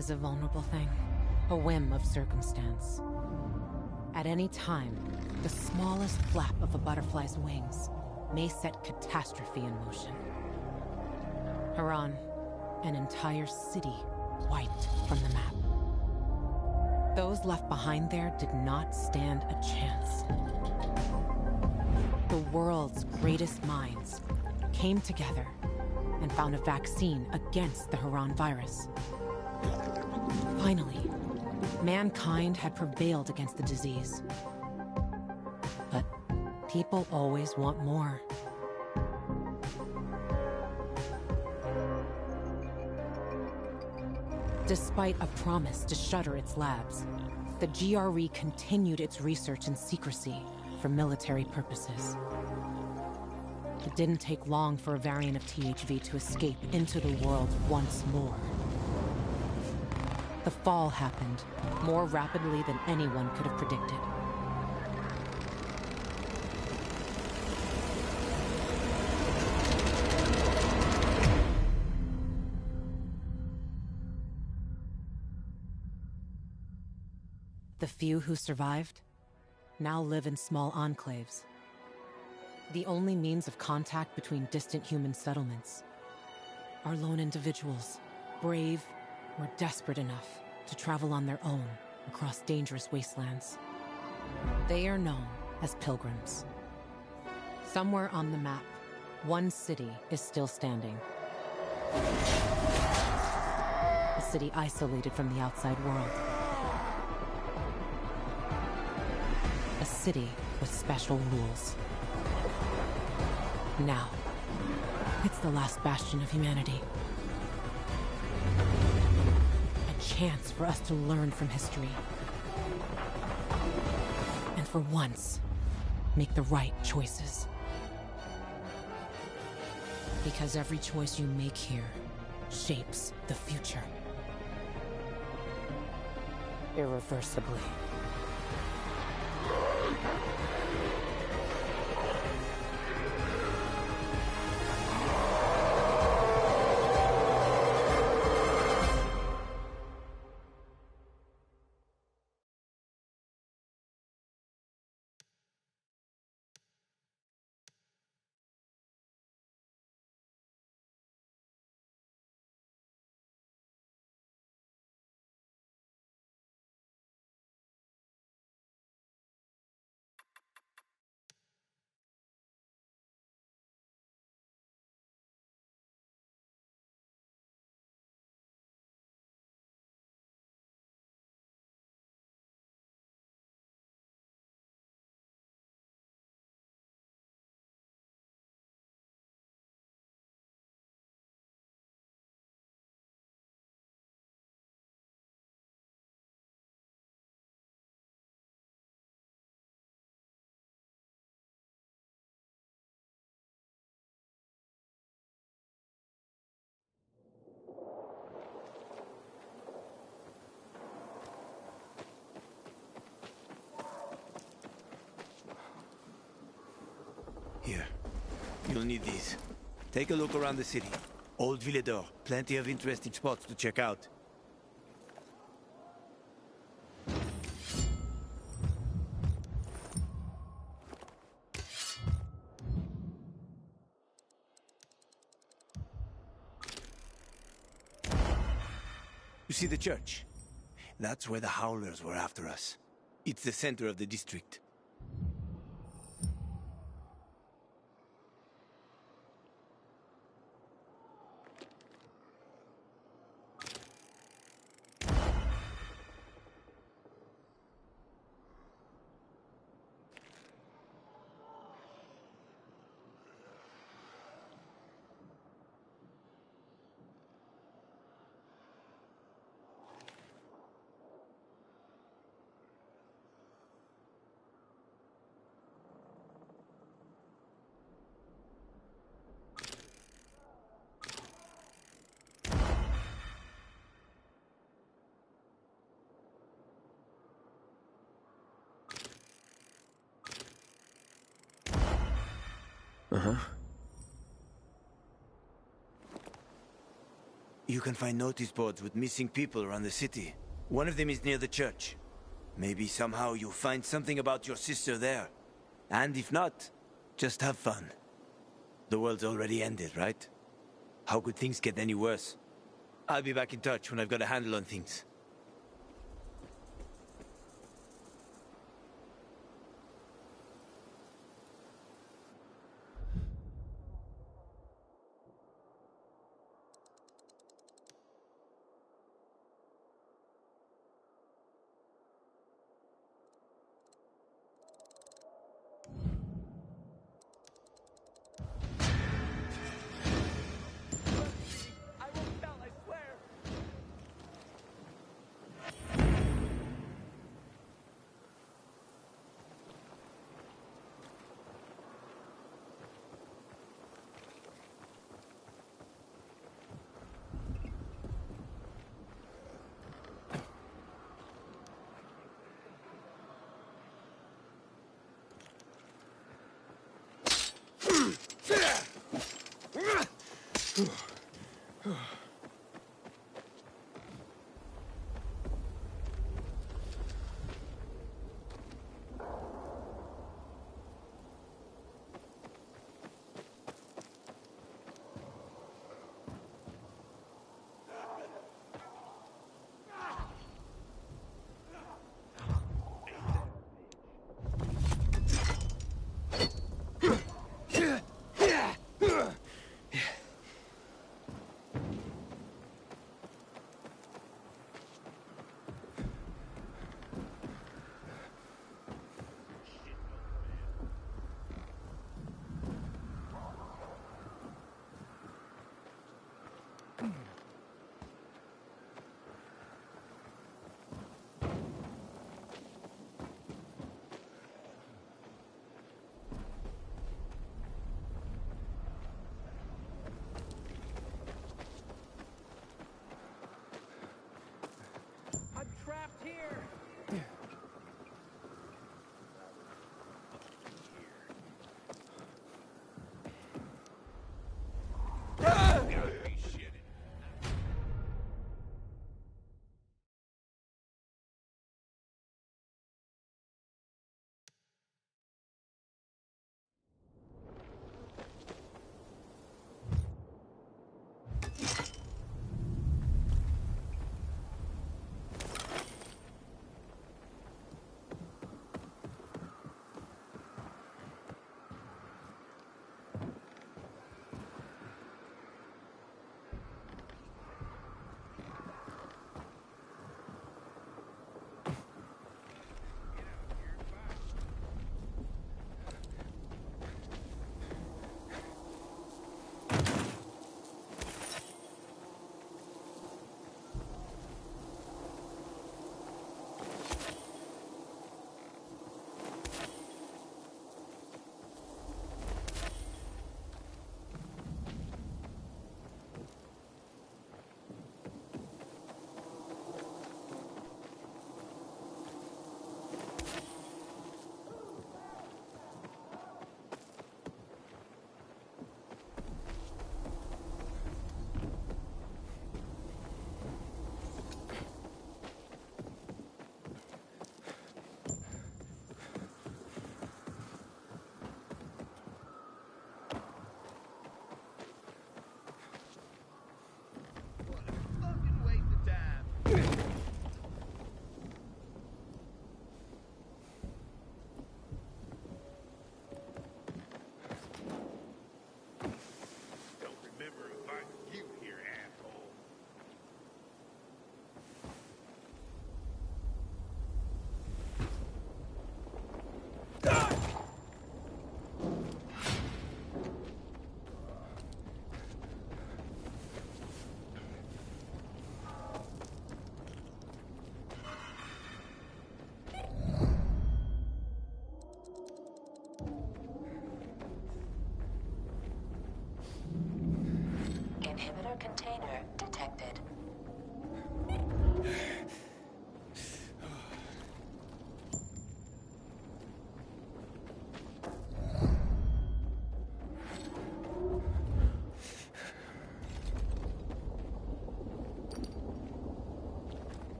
is a vulnerable thing, a whim of circumstance. At any time, the smallest flap of a butterfly's wings may set catastrophe in motion. Harran, an entire city wiped from the map. Those left behind there did not stand a chance. The world's greatest minds came together and found a vaccine against the Harran virus. Finally, mankind had prevailed against the disease. But people always want more. Despite a promise to shutter its labs, the GRE continued its research in secrecy for military purposes. It didn't take long for a variant of THV to escape into the world once more. The fall happened more rapidly than anyone could have predicted. The few who survived now live in small enclaves, the only means of contact between distant human settlements are lone individuals, brave or desperate enough to travel on their own across dangerous wastelands. They are known as pilgrims. Somewhere on the map, one city is still standing. A city isolated from the outside world. A city with special rules. Now, it's the last bastion of humanity. A chance for us to learn from history. And for once, make the right choices. Because every choice you make here shapes the future. Irreversibly. Here. You'll need these. Take a look around the city. Old Villedor. Plenty of interesting spots to check out. You see the church? That's where the Howlers were after us. It's the center of the district. You can find notice boards with missing people around the city. One of them is near the church. Maybe somehow you'll find something about your sister there. And if not, just have fun. The world's already ended, right? How could things get any worse? I'll be back in touch when I've got a handle on things.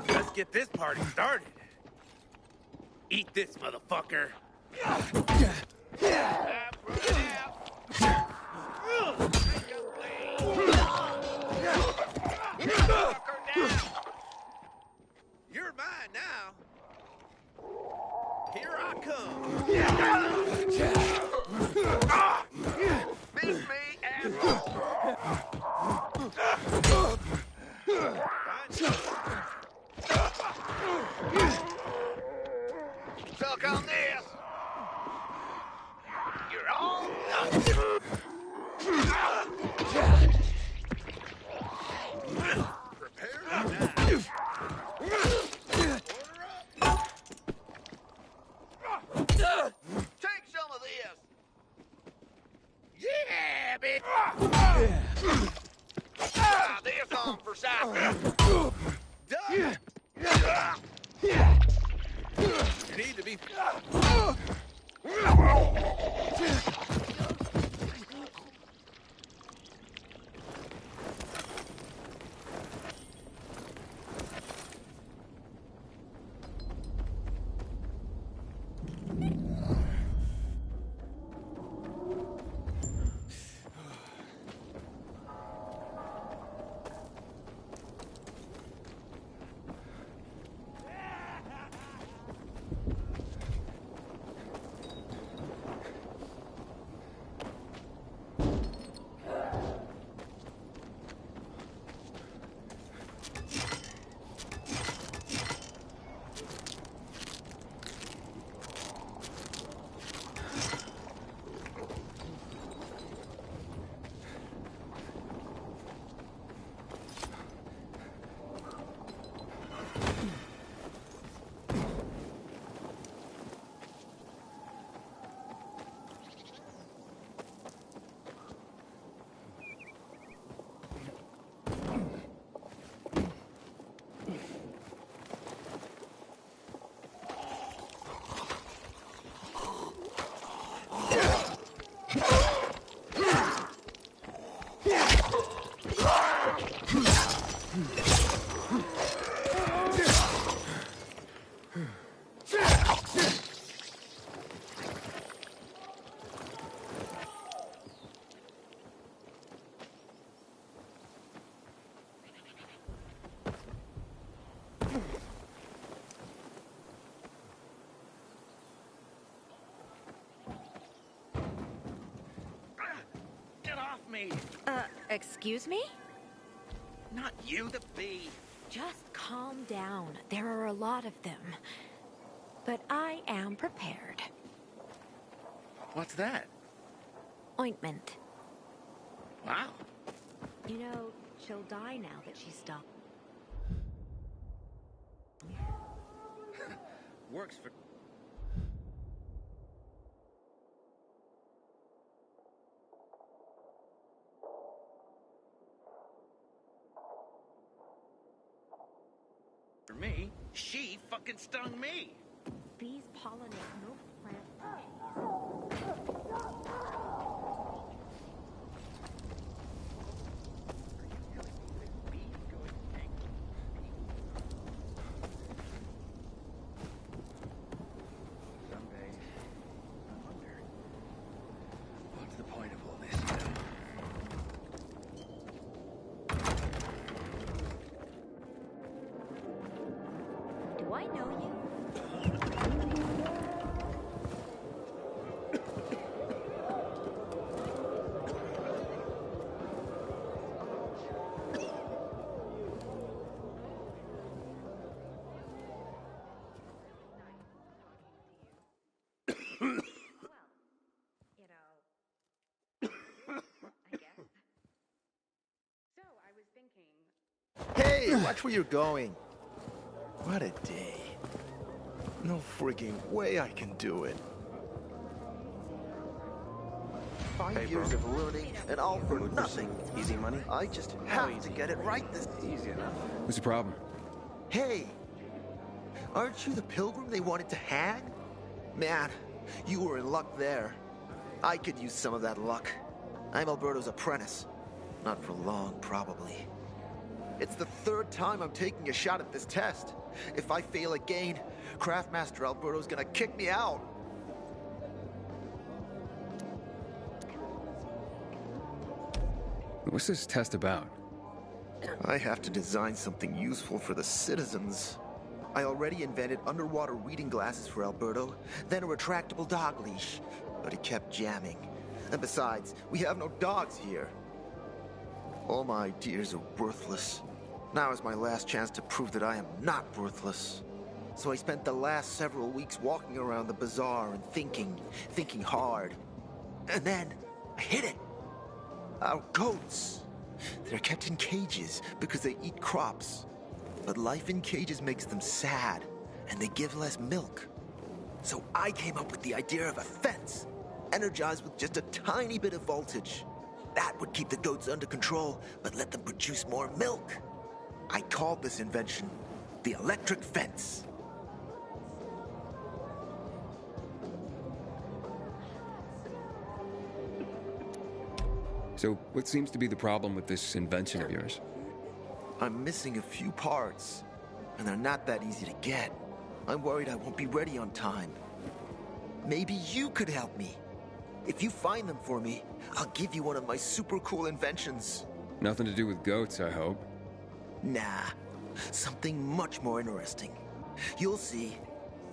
Let's get this party started. Eat this, motherfucker. You're mine now. Here I come. Beat me, asshole. Suck on this. You're all done. Prepare now. Take some of this. Yeah, bitch. Try this on for size. Done. You need to be. Me. Excuse me? Not you, the bee. Just calm down. There are a lot of them. But I am prepared. What's that? Ointment. Wow. You know, she'll die now that she's stopped. Works for... For me, she fucking stung me. Bees pollinate most plant Someday, I wonder, what's the point of all this? Do I know you? Hey, watch where you're going. What a day. No frigging way I can do it. 5 years of learning and all for nothing. Easy money? I just have to get it right this... Easy enough. What's the problem? Hey! Aren't you the pilgrim they wanted to hang? Man, you were in luck there. I could use some of that luck. I'm Alberto's apprentice. Not for long, probably. It's the third time I'm taking a shot at this test. If I fail again, Craftmaster Alberto's gonna kick me out. What's this test about? I have to design something useful for the citizens. I already invented underwater reading glasses for Alberto, then a retractable dog leash, but he kept jamming. And besides, we have no dogs here. All my ideas are worthless. Now is my last chance to prove that I am not worthless. So I spent the last several weeks walking around the bazaar and thinking hard. And then, I hit it. Our goats. They're kept in cages because they eat crops. But life in cages makes them sad, and they give less milk. So I came up with the idea of a fence, energized with just a tiny bit of voltage. That would keep the goats under control, but let them produce more milk. I called this invention the electric fence. So, what seems to be the problem with this invention of yours? I'm missing a few parts, and they're not that easy to get. I'm worried I won't be ready on time. Maybe you could help me. If you find them for me, I'll give you one of my super cool inventions. Nothing to do with goats, I hope. Nah, something much more interesting. You'll see.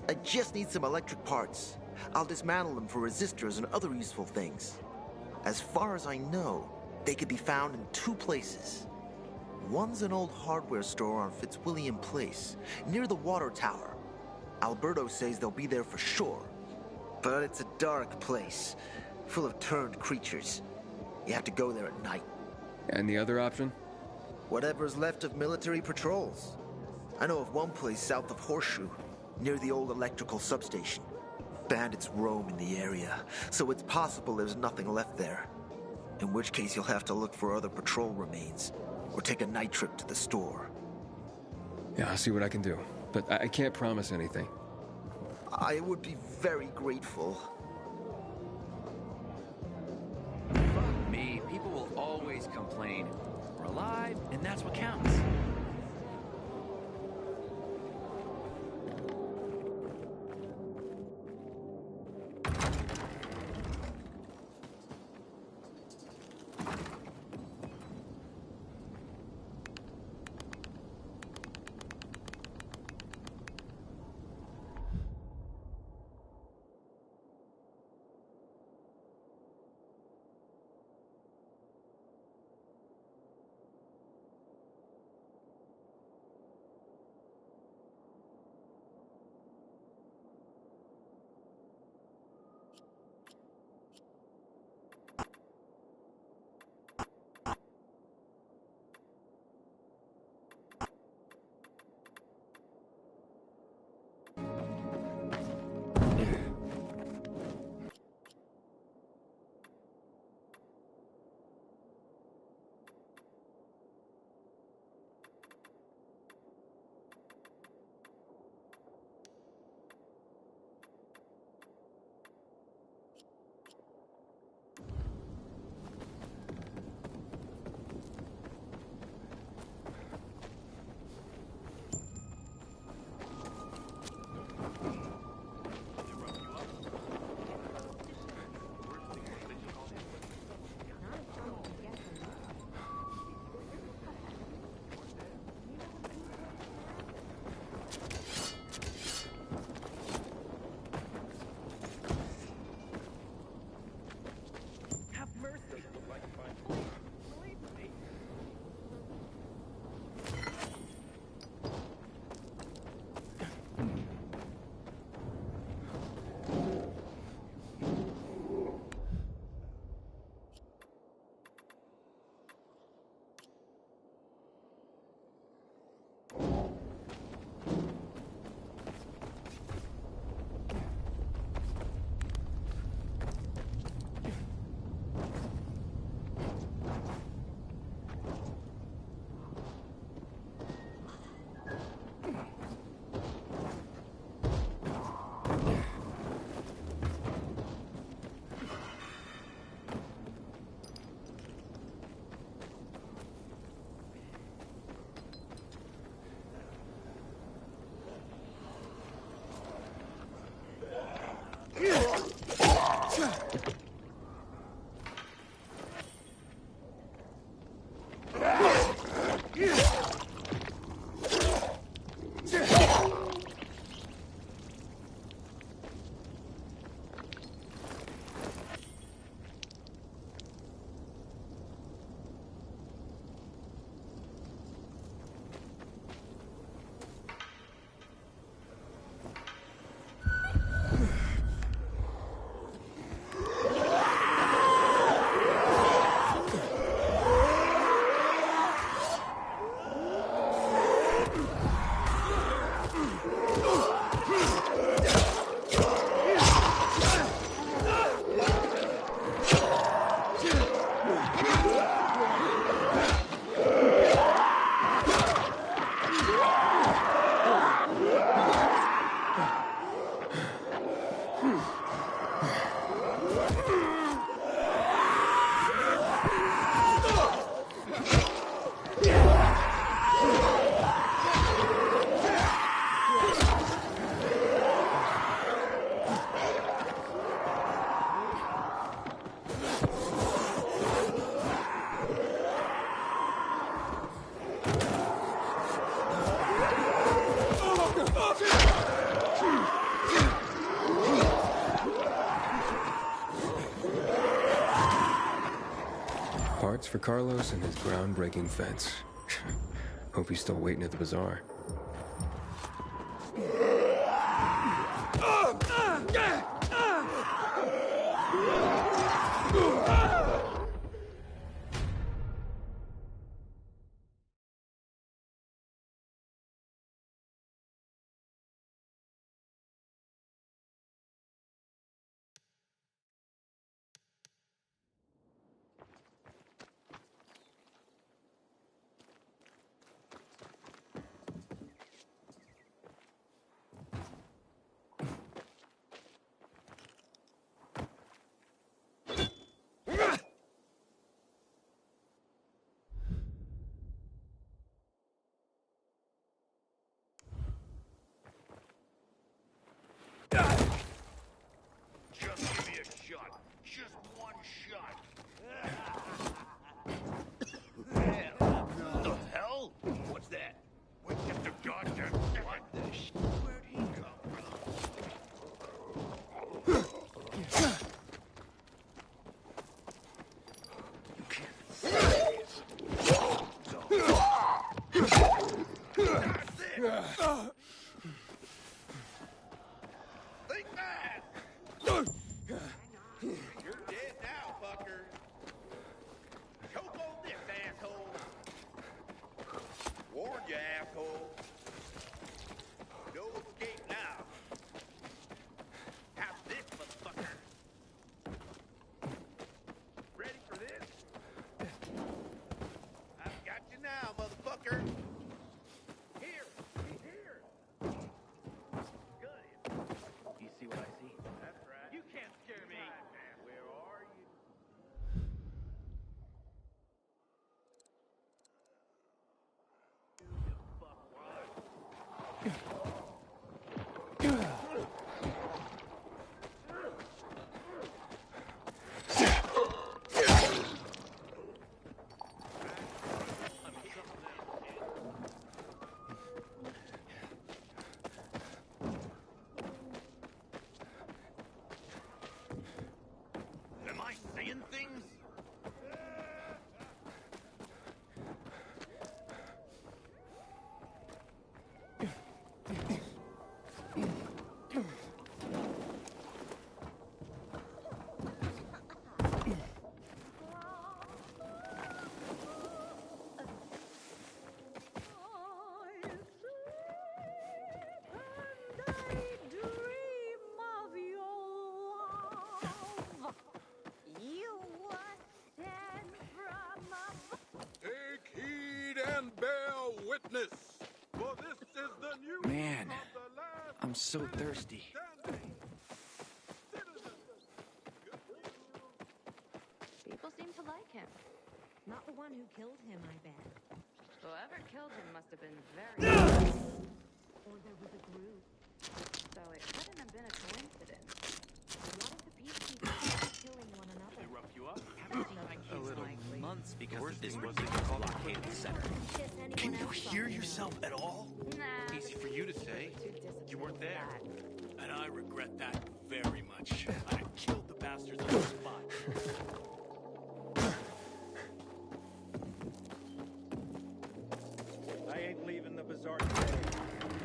I just need some electric parts. I'll dismantle them for resistors and other useful things. As far as I know, they could be found in two places. One's an old hardware store on Fitzwilliam Place, near the water tower. Alberto says they'll be there for sure. But it's a dark place, full of turned creatures. You have to go there at night. And the other option? Whatever's left of military patrols. I know of one place south of Horseshoe, near the old electrical substation. Bandits roam in the area, so it's possible there's nothing left there. In which case you'll have to look for other patrol remains, or take a night trip to the store. Yeah, I'll see what I can do. But I can't promise anything. I would be very grateful. Fuck me, people will always complain. We're alive, and that's what counts. It's for Carlos and his groundbreaking fence. Hope he's still waiting at the bazaar. Just give me a shot. Just one shot. What the hell? What's that? What's just a goddamn what the sh? Where'd he come You can't say this. That's it. Think fast! You're dead now, fucker. Choke on this, asshole. Warn you, asshole. No escape now. Have this, motherfucker. Ready for this? I've got you now, motherfucker. Here. Good. You see what I see? That's right. You can't scare me. Where are you? Am I saying things? Take heed and bear witness, for this is the new Man, of the last I'm so thirsty. standing. People seem to like him. Not the one who killed him, I bet. Whoever killed him must have been very... Or there was a group. So it couldn't have been a coincidence. A lot of the peacekeepers are killing one another. Rough you up? A little months because Worst of this thing was ridiculous blockade of the center. Piss anyone Can you else hear off. yourself at all? Nah. Easy for you to say. Too disciplined You weren't for there. that. And I regret that very much. I'd have killed the bastards on the spot. I ain't leaving the bazaar today.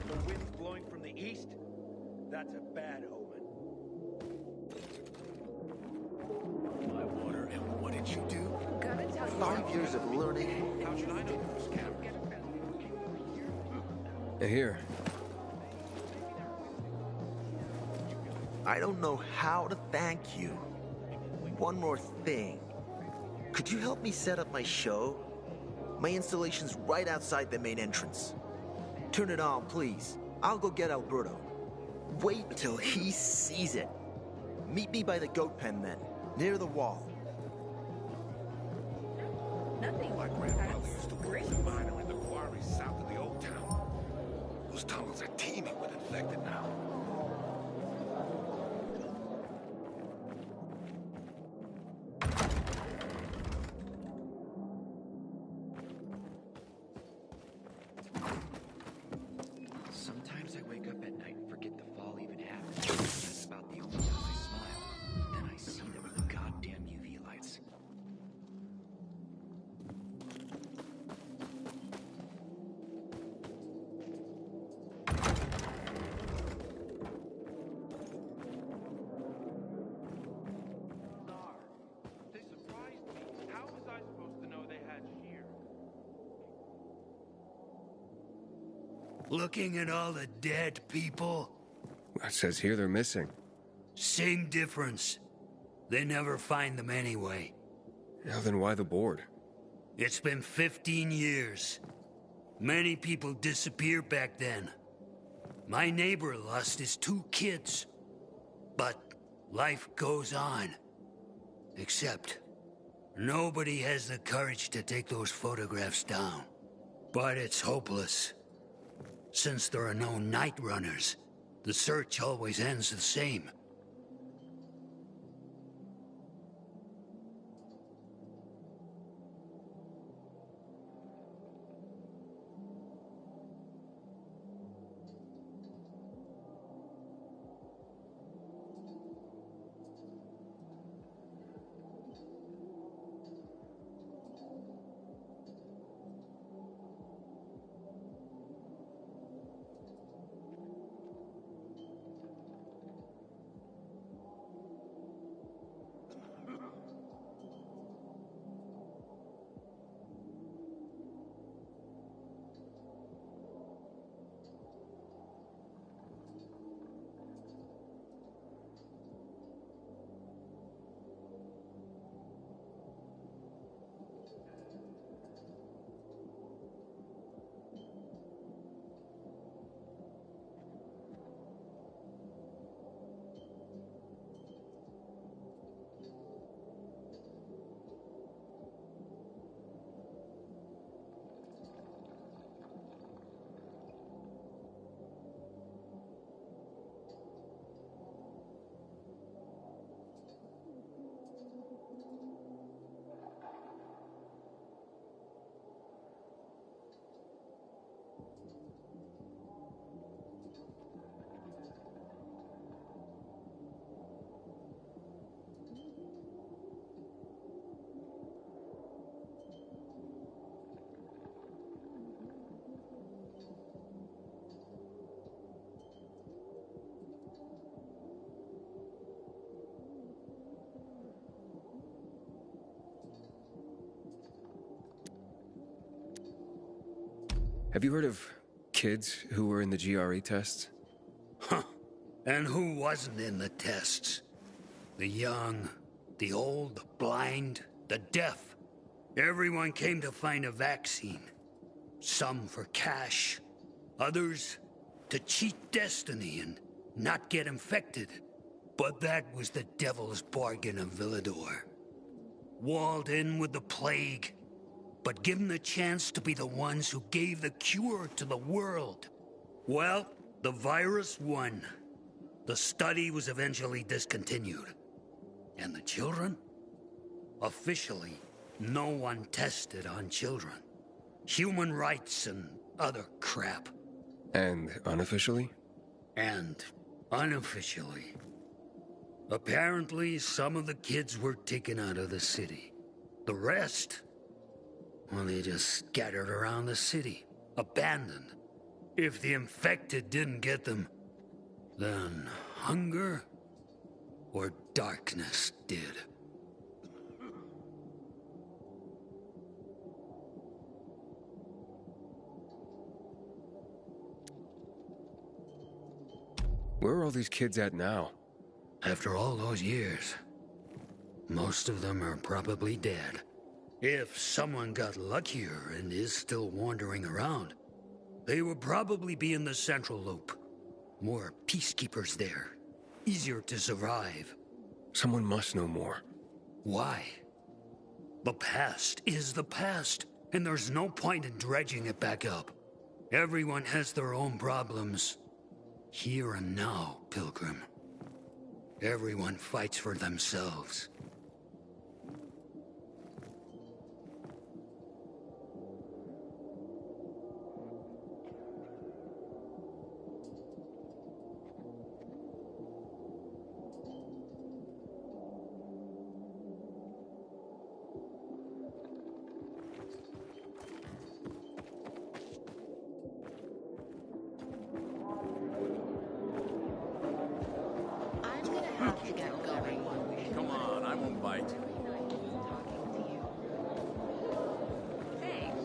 The wind's blowing from the east. That's a bad omen. My water, and what did you do? Gotta tell you 5 years of learning. How should I know there was cameras? Here. I don't know how to thank you. One more thing. Could you help me set up my show? My installation's right outside the main entrance. Turn it on, please. I'll go get Alberto. Wait till he sees it. Meet me by the goat pen then, near the wall. nothing. My grandfather used to work as a miner in the quarries south of the old town. Those tunnels are teeming with infected now. Sometimes I wake up at night and forget the fall even happened. That's about the only time I smile. Then I see them with the goddamn UV lights. Looking at all the dead people? It says here they're missing. Same difference. They never find them anyway. Now then why the board? It's been 15 years. Many people disappeared back then. My neighbor lost his 2 kids. But life goes on. Except, nobody has the courage to take those photographs down. But it's hopeless. Since there are no night runners, the search always ends the same. Have you heard of kids who were in the GRE tests? Huh. And who wasn't in the tests? The young, the old, the blind, the deaf. Everyone came to find a vaccine. Some for cash, others to cheat destiny and not get infected. But that was the devil's bargain of Villedor. Walled in with the plague, but given the chance to be the ones who gave the cure to the world. Well, the virus won. The study was eventually discontinued. And the children? Officially, no one tested on children. Human rights and other crap. And unofficially? And unofficially. Apparently, some of the kids were taken out of the city. The rest, well, they just scattered around the city, abandoned. If the infected didn't get them, then hunger or darkness did. Where are all these kids at now? After all those years, most of them are probably dead. If someone got luckier and is still wandering around, they would probably be in the Central Loop. More peacekeepers there. Easier to survive. Someone must know more. Why? The past is the past, and there's no point in dredging it back up. Everyone has their own problems. Here and now, Pilgrim. Everyone fights for themselves. Come on, I won't bite. Thanks.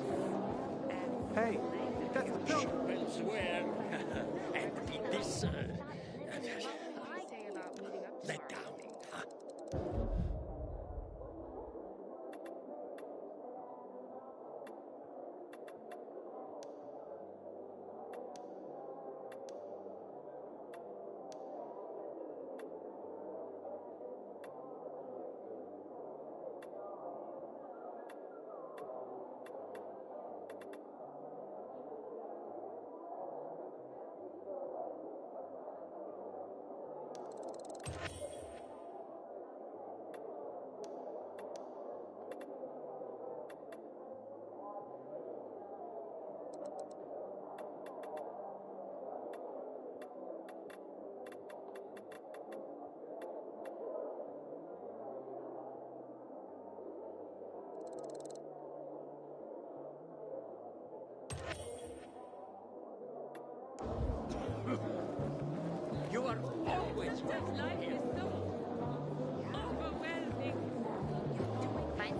Hey, that's the Pilgrim. Swear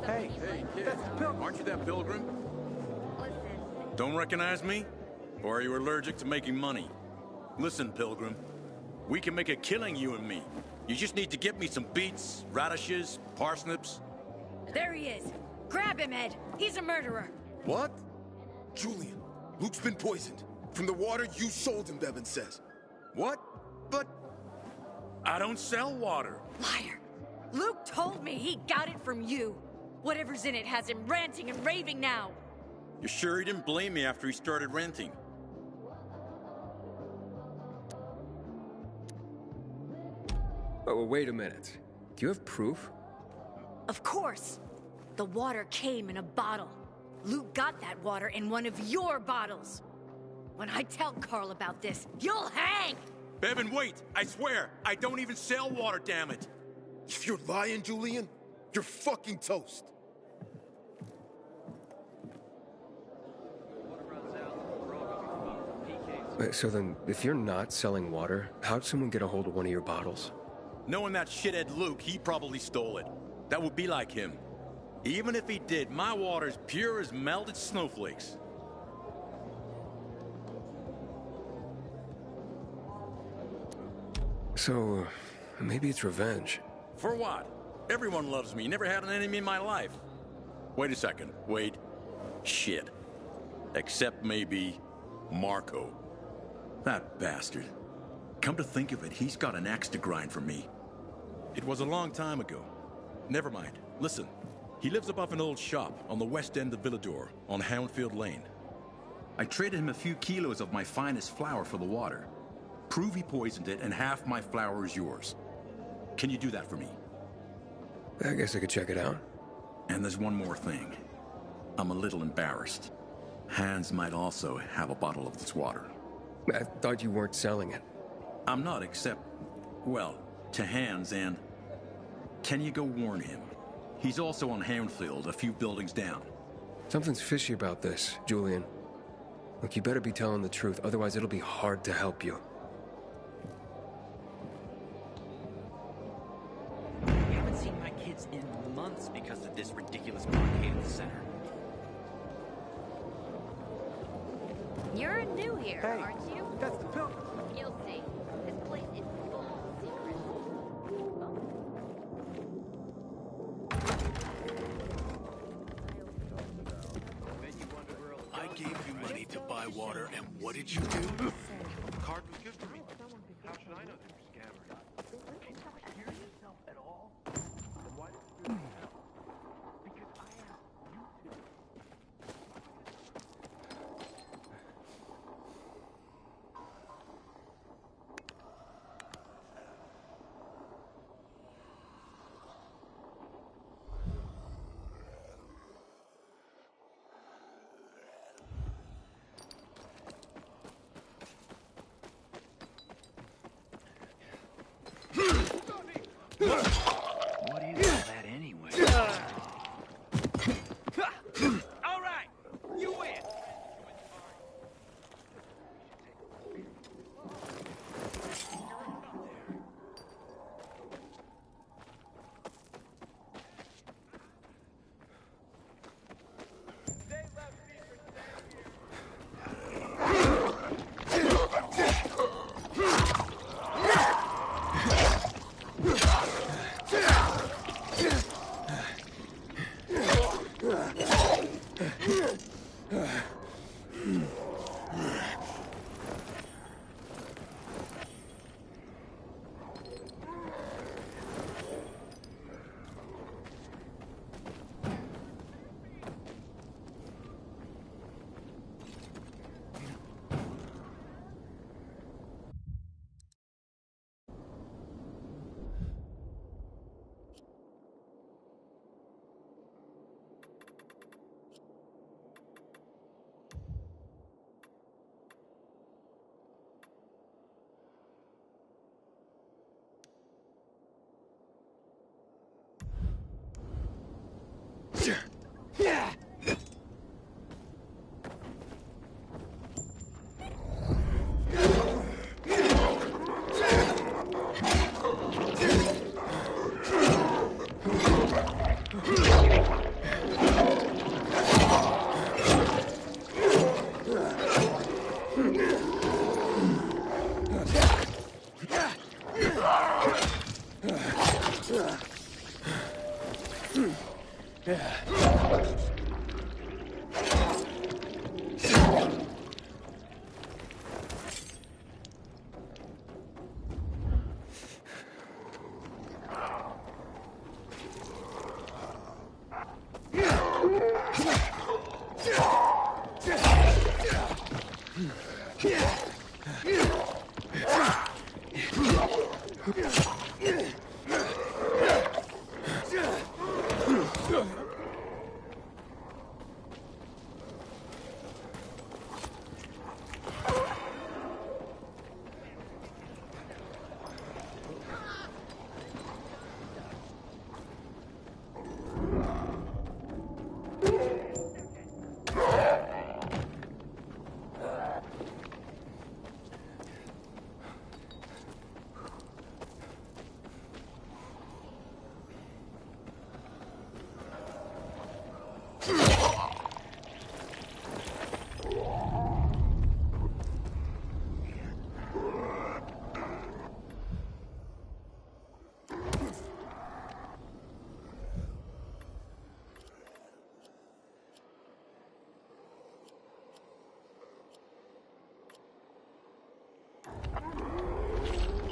Hey, kid. Aren't you that pilgrim? Don't recognize me? Or are you allergic to making money? Listen, pilgrim. We can make a killing, you and me. You just need to get me some beets, radishes, parsnips. There he is. Grab him, Ed. He's a murderer. What? Julian, Luke's been poisoned. From the water you sold him, Bevan says. What? But I don't sell water. Liar. Luke told me he got it from you. Whatever's in it has him ranting and raving now. You sure he didn't blame me after he started renting? Oh, wait a minute. Do you have proof? Of course. The water came in a bottle. Luke got that water in one of your bottles. When I tell Carl about this, you'll hang! Bevan, wait! I swear, I don't even sell water, damn it! If you're lying, Julian, you're fucking toast. Wait, so then, if you're not selling water, how'd someone get a hold of one of your bottles? Knowing that shithead Luke, he probably stole it. That would be like him. Even if he did, my water's pure as melted snowflakes. So, maybe it's revenge. For what? Everyone loves me. Never had an enemy in my life. Wait a second. Wait. Shit. Except maybe Marco. That bastard. Come to think of it, he's got an axe to grind for me. It was a long time ago. Never mind. Listen. He lives above an old shop on the west end of Villador, on Houndfield Lane. I traded him a few kilos of my finest flour for the water. Prove he poisoned it, and half my flour is yours. Can you do that for me? I guess I could check it out. And there's one more thing. I'm a little embarrassed. Hans might also have a bottle of this water. I thought you weren't selling it. I'm not, except, well, to Hans, and can you go warn him? He's also on Houndfield, a few buildings down. Something's fishy about this, Julian. Look, you better be telling the truth, otherwise it'll be hard to help you. We haven't seen my kids in months because of this ridiculous blockade at the center. You're new here, Hey, aren't you? that's the pilgrim. You'll see. This place is full of secrets. I gave you money to buy water, and what did you do? Card was good for me. How should I know that you're scammers? Can you hear yourself at all? Then why did you do that? Because I asked you to. What is all that anyway? All right, you win.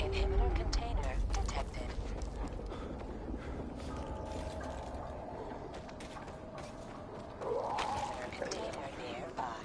Inhibitor container detected. Inhibitor container nearby.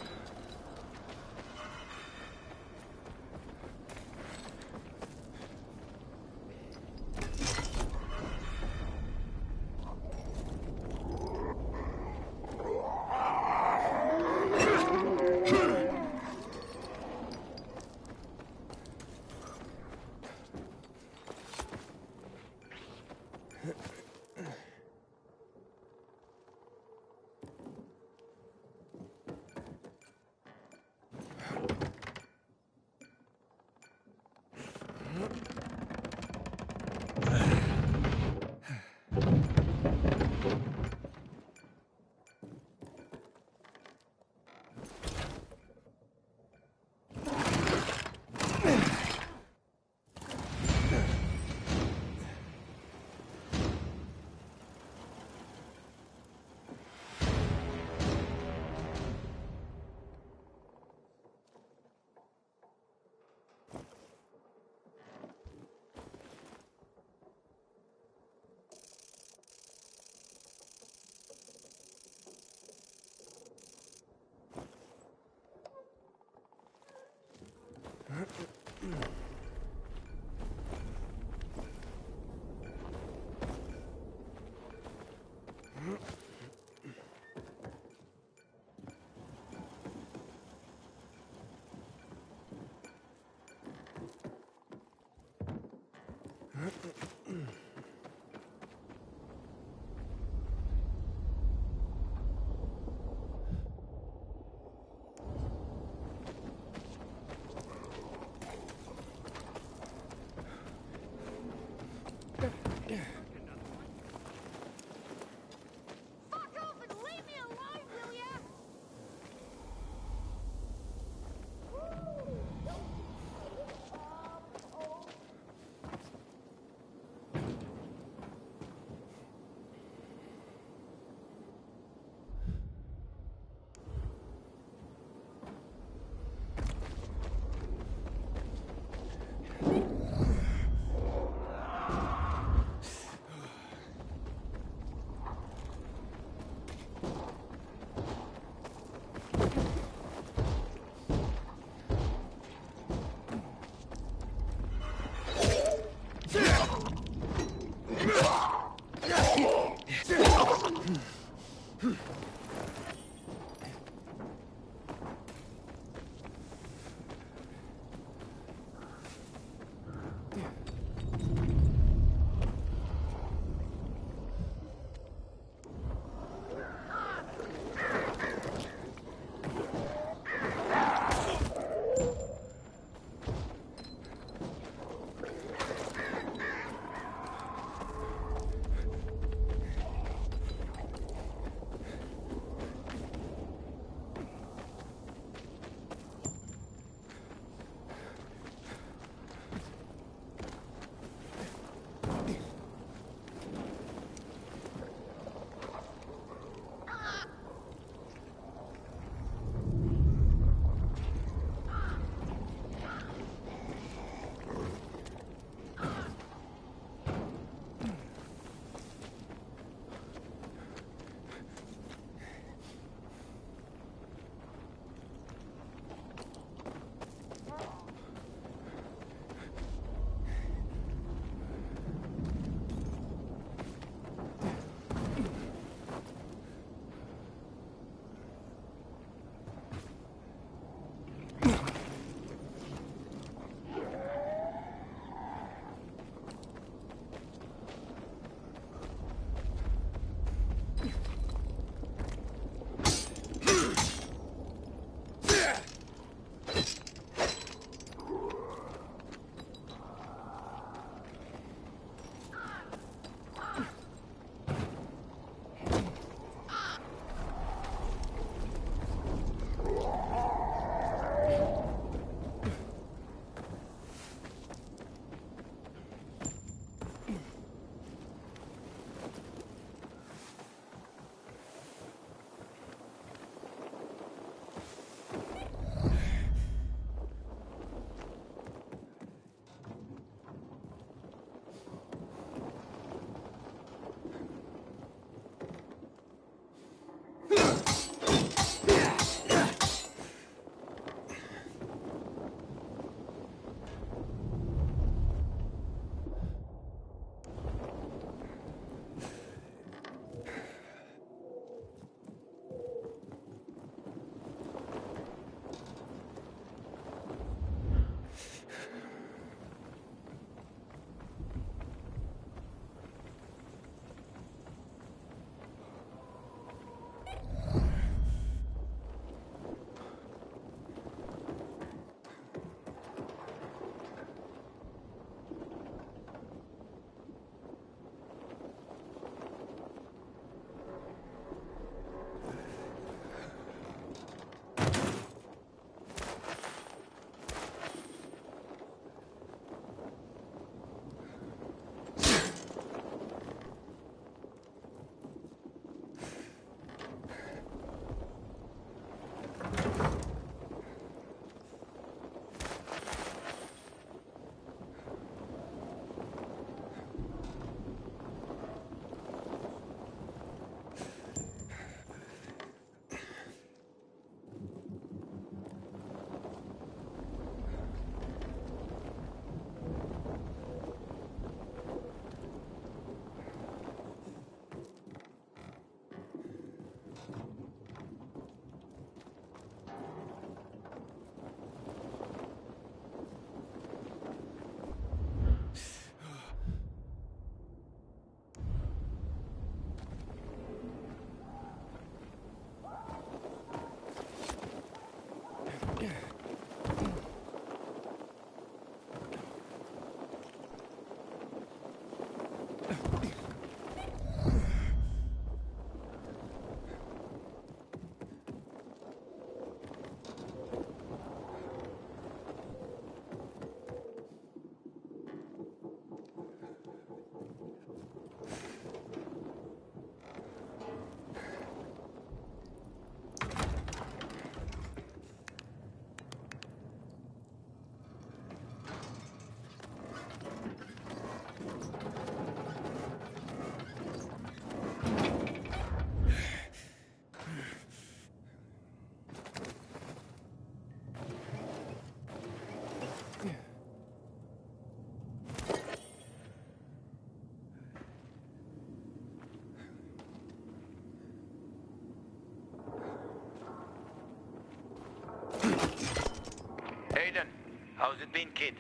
How's it been, kid?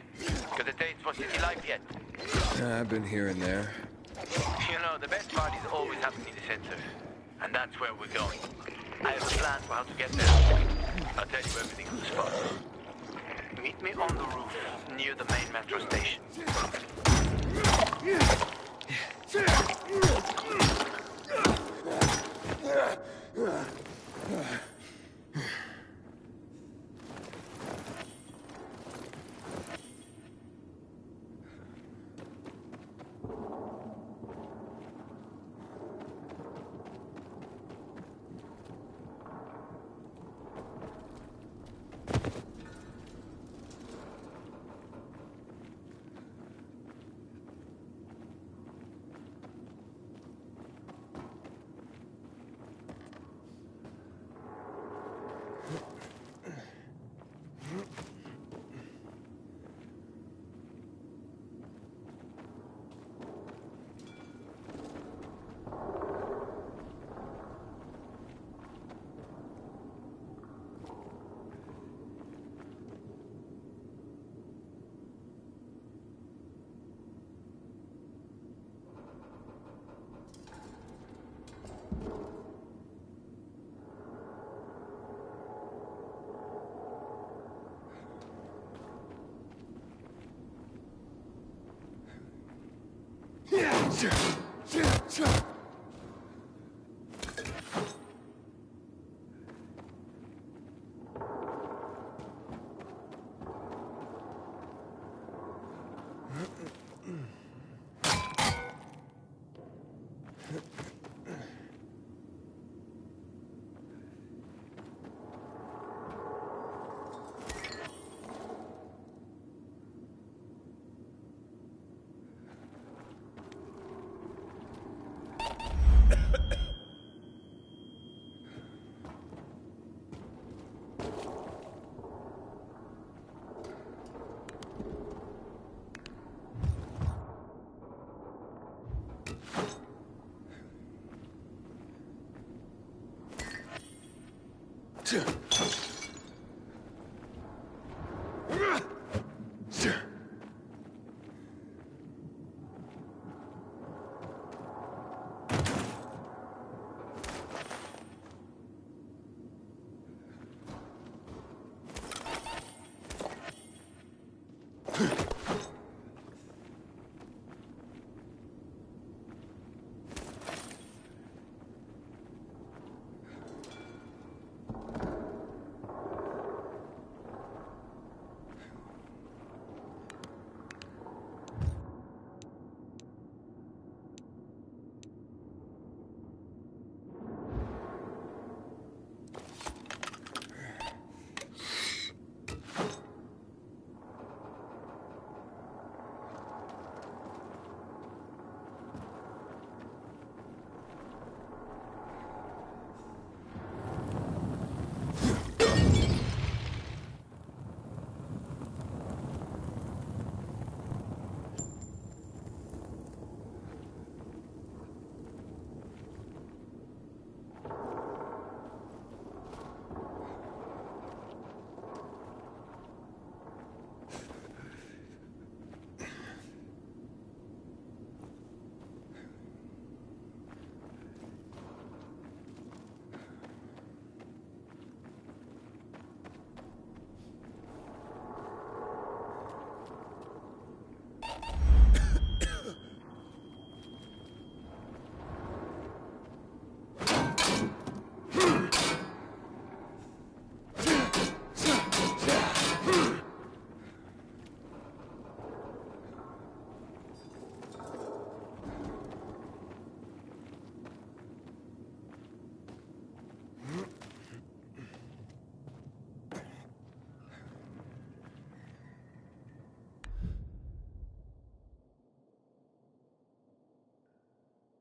Got a taste for city life yet? I've been here and there. You know, the best part is always happening in the center. And that's where we're going. I have a plan for how to get there. I'll tell you everything on the spot. Meet me on the roof, near the main metro station.